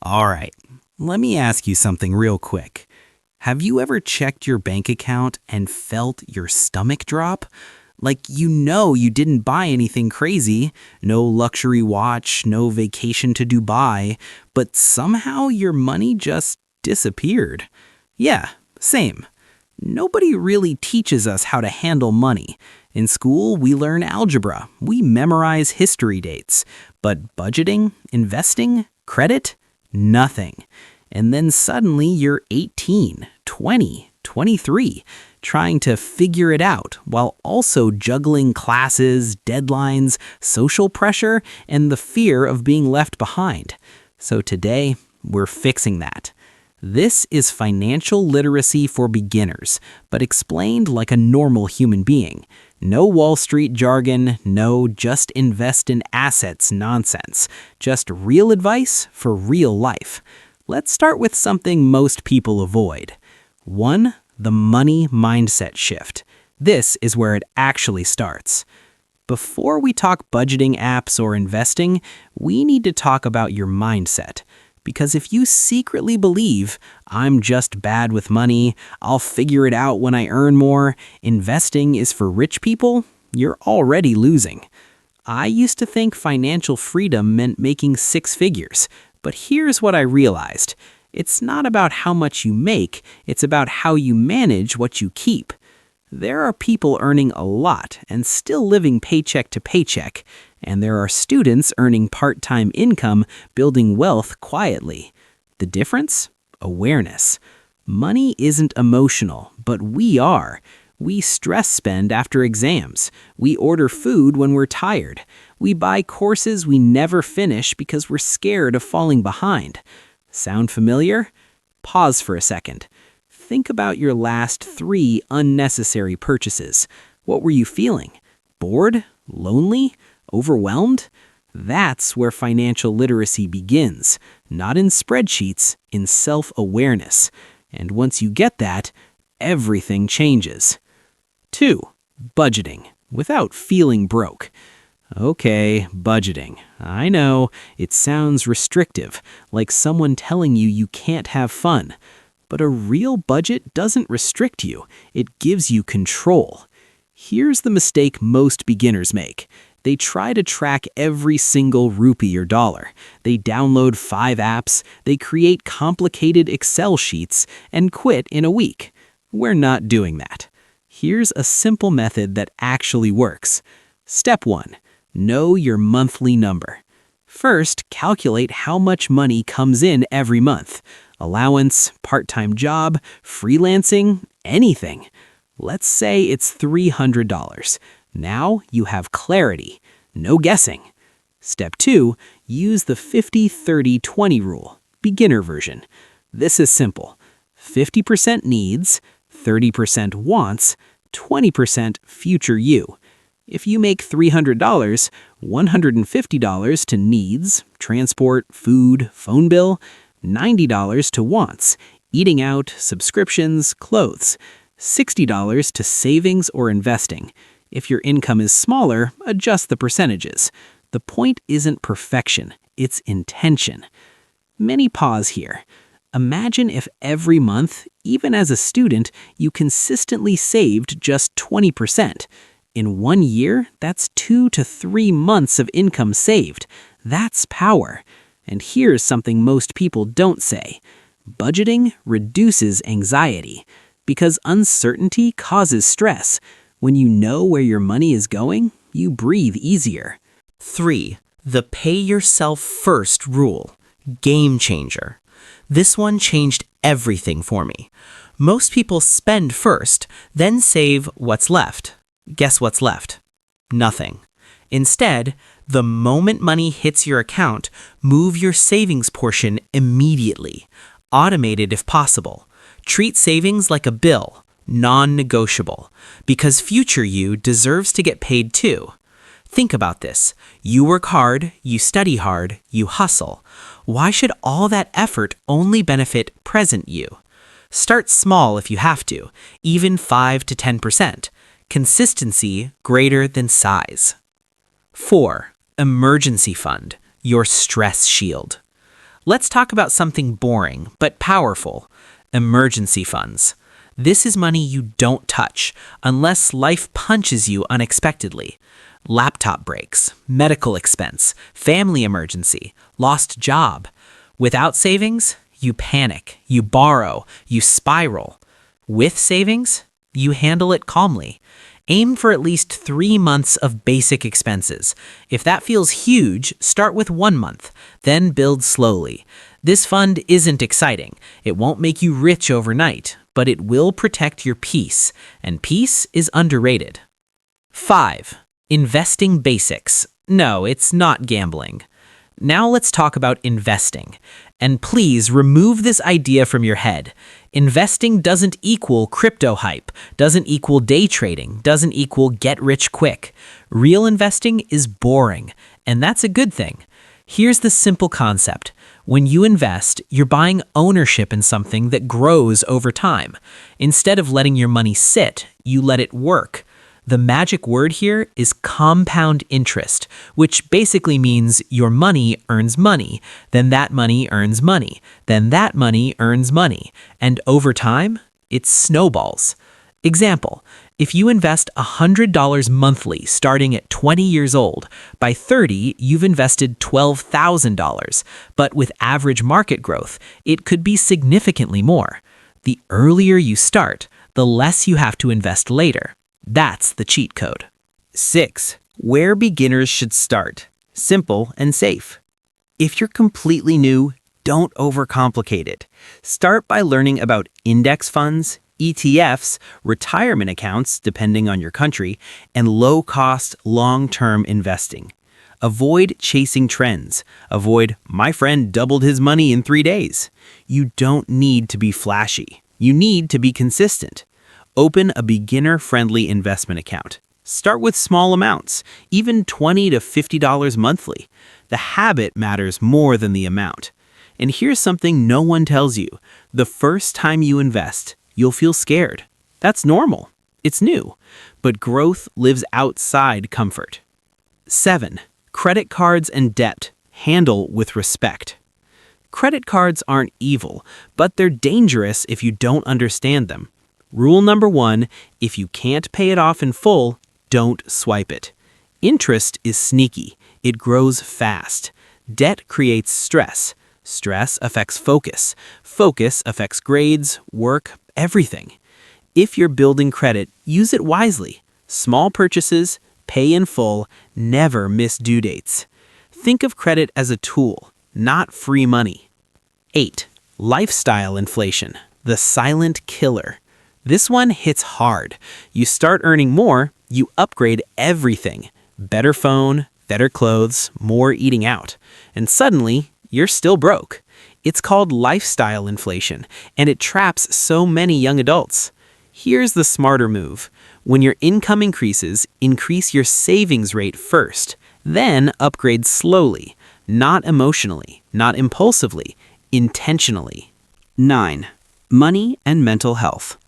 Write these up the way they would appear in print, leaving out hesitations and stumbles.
All right, let me ask you something real quick. Have you ever checked your bank account and felt your stomach drop? Like you didn't buy anything crazy, no luxury watch, no vacation to Dubai, but somehow your money just disappeared. Yeah, same. Nobody really teaches us how to handle money. In school, we learn algebra, we memorize history dates, but budgeting, investing, credit? Nothing. And then suddenly you're 18, 20, 23, trying to figure it out while also juggling classes, deadlines, social pressure, and the fear of being left behind. So today, we're fixing that. This is financial literacy for beginners, but explained like a normal human being. No Wall Street jargon, no just invest in assets nonsense. Just real advice for real life. Let's start with something most people avoid. 1. The money mindset shift. This is where it actually starts. Before we talk budgeting apps or investing, we need to talk about your mindset. Because if you secretly believe, I'm just bad with money, I'll figure it out when I earn more, investing is for rich people, you're already losing. I used to think financial freedom meant making six figures, but here's what I realized. It's not about how much you make, it's about how you manage what you keep. There are people earning a lot and still living paycheck to paycheck, and there are students earning part-time income, building wealth quietly. The difference? Awareness. Money isn't emotional, but we are. We stress spend after exams. We order food when we're tired. We buy courses we never finish because we're scared of falling behind. Sound familiar? Pause for a second. Think about your last 3 unnecessary purchases. What were you feeling? Bored? Lonely? Overwhelmed? That's where financial literacy begins. Not in spreadsheets, in self-awareness. And once you get that, everything changes. 2. Budgeting, without feeling broke. Okay, budgeting. I know, it sounds restrictive, like someone telling you can't have fun. But a real budget doesn't restrict you, it gives you control. Here's the mistake most beginners make. They try to track every single rupee or dollar. They download 5 apps, they create complicated Excel sheets, and quit in a week. We're not doing that. Here's a simple method that actually works. Step 1. Know your monthly number. First, calculate how much money comes in every month. Allowance, part-time job, freelancing, anything. Let's say it's $300. Now you have clarity. No guessing. Step 2, use the 50-30-20 rule, beginner version. This is simple. 50% needs, 30% wants, 20% future you. If you make $300, $150 to needs, transport, food, phone bill, $90 to wants, eating out, subscriptions, clothes, $60 to savings or investing. If your income is smaller, adjust the percentages. The point isn't perfection, it's intention. Many pause here. Imagine if every month, even as a student, you consistently saved just 20%. In 1 year, that's 2 to 3 months of income saved. That's power. And here's something most people don't say. Budgeting reduces anxiety because uncertainty causes stress. When you know where your money is going, you breathe easier. 3. The pay yourself first rule. Game changer. This one changed everything for me. Most people spend first, then save what's left. Guess what's left? Nothing. Instead, the moment money hits your account, move your savings portion immediately. Automate it if possible. Treat savings like a bill, non-negotiable, because future you deserves to get paid too. Think about this. You work hard, you study hard, you hustle. Why should all that effort only benefit present you? Start small if you have to, even 5 to 10%. Consistency greater than size. 4. Emergency fund, your stress shield. Let's talk about something boring but powerful: emergency funds. This is money you don't touch unless life punches you unexpectedly. Laptop breaks, medical expense, family emergency, lost job. Without savings, you panic, you borrow, you spiral. With savings, you handle it calmly. Aim for at least 3 months of basic expenses. If that feels huge, start with 1 month, then build slowly. This fund isn't exciting. It won't make you rich overnight, but it will protect your peace, and peace is underrated. 5. Investing basics. No, it's not gambling. Now let's talk about investing. And please remove this idea from your head. Investing doesn't equal crypto hype, doesn't equal day trading, doesn't equal get rich quick. Real investing is boring, and that's a good thing. Here's the simple concept. When you invest, you're buying ownership in something that grows over time. Instead of letting your money sit, you let it work. The magic word here is compound interest, which basically means your money earns money, then that money earns money, then that money earns money, and over time, it snowballs. Example, if you invest $100 monthly starting at 20 years old, by 30, you've invested $12,000, but with average market growth, it could be significantly more. The earlier you start, the less you have to invest later. That's the cheat code. 6. Where beginners should start. Simple and safe. If you're completely new, don't overcomplicate it. Start by learning about index funds, ETFs, retirement accounts, depending on your country, and low-cost, long-term investing. Avoid chasing trends. Avoid, my friend doubled his money in 3 days. You don't need to be flashy. You need to be consistent. Open a beginner-friendly investment account. Start with small amounts, even $20 to $50 monthly. The habit matters more than the amount. And here's something no one tells you. The first time you invest, you'll feel scared. That's normal. It's new. But growth lives outside comfort. 7. Credit cards and debt. Handle with respect. Credit cards aren't evil, but they're dangerous if you don't understand them. Rule number 1, if you can't pay it off in full, don't swipe it. Interest is sneaky. It grows fast. Debt creates stress. Stress affects focus. Focus affects grades, work, everything. If you're building credit, use it wisely. Small purchases, pay in full, never miss due dates. Think of credit as a tool, not free money. 8. Lifestyle inflation, the silent killer. This one hits hard. You start earning more, you upgrade everything. Better phone, better clothes, more eating out. And suddenly, you're still broke. It's called lifestyle inflation, and it traps so many young adults. Here's the smarter move. When your income increases, increase your savings rate first. Then upgrade slowly, not emotionally, not impulsively, intentionally. 9. Money and mental health.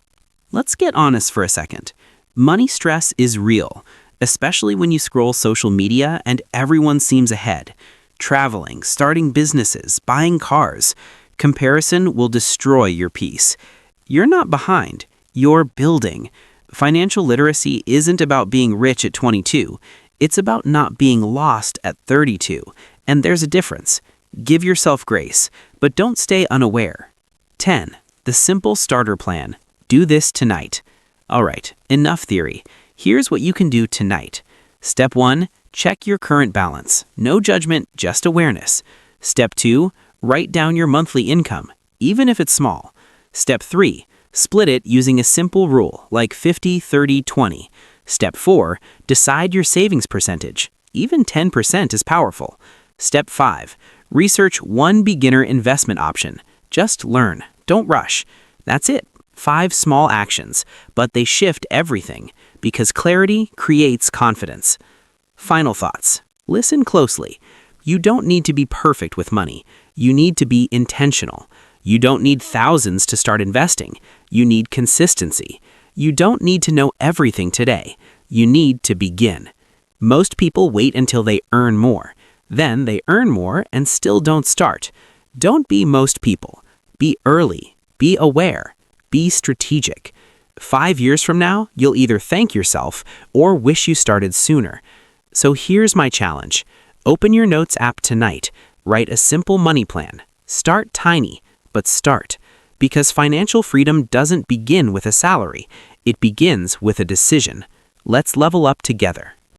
Let's get honest for a second. Money stress is real, especially when you scroll social media and everyone seems ahead. Traveling, starting businesses, buying cars. Comparison will destroy your peace. You're not behind. You're building. Financial literacy isn't about being rich at 22. It's about not being lost at 32. And there's a difference. Give yourself grace, but don't stay unaware. 10. The simple starter plan. Do this tonight. All right, enough theory. Here's what you can do tonight. Step 1, check your current balance. No judgment, just awareness. Step 2, write down your monthly income, even if it's small. Step 3, split it using a simple rule like 50-30-20. Step 4, decide your savings percentage. Even 10% is powerful. Step 5, research one beginner investment option. Just learn. Don't rush. That's it. 5 small actions, but they shift everything because clarity creates confidence. Final thoughts. Listen closely. You don't need to be perfect with money. You need to be intentional. You don't need thousands to start investing. You need consistency. You don't need to know everything today. You need to begin. Most people wait until they earn more. Then they earn more and still don't start. Don't be most people. Be early. Be aware. Be strategic. 5 years from now, you'll either thank yourself or wish you started sooner. So here's my challenge. Open your Notes app tonight. Write a simple money plan. Start tiny, but start. Because financial freedom doesn't begin with a salary. It begins with a decision. Let's level up together.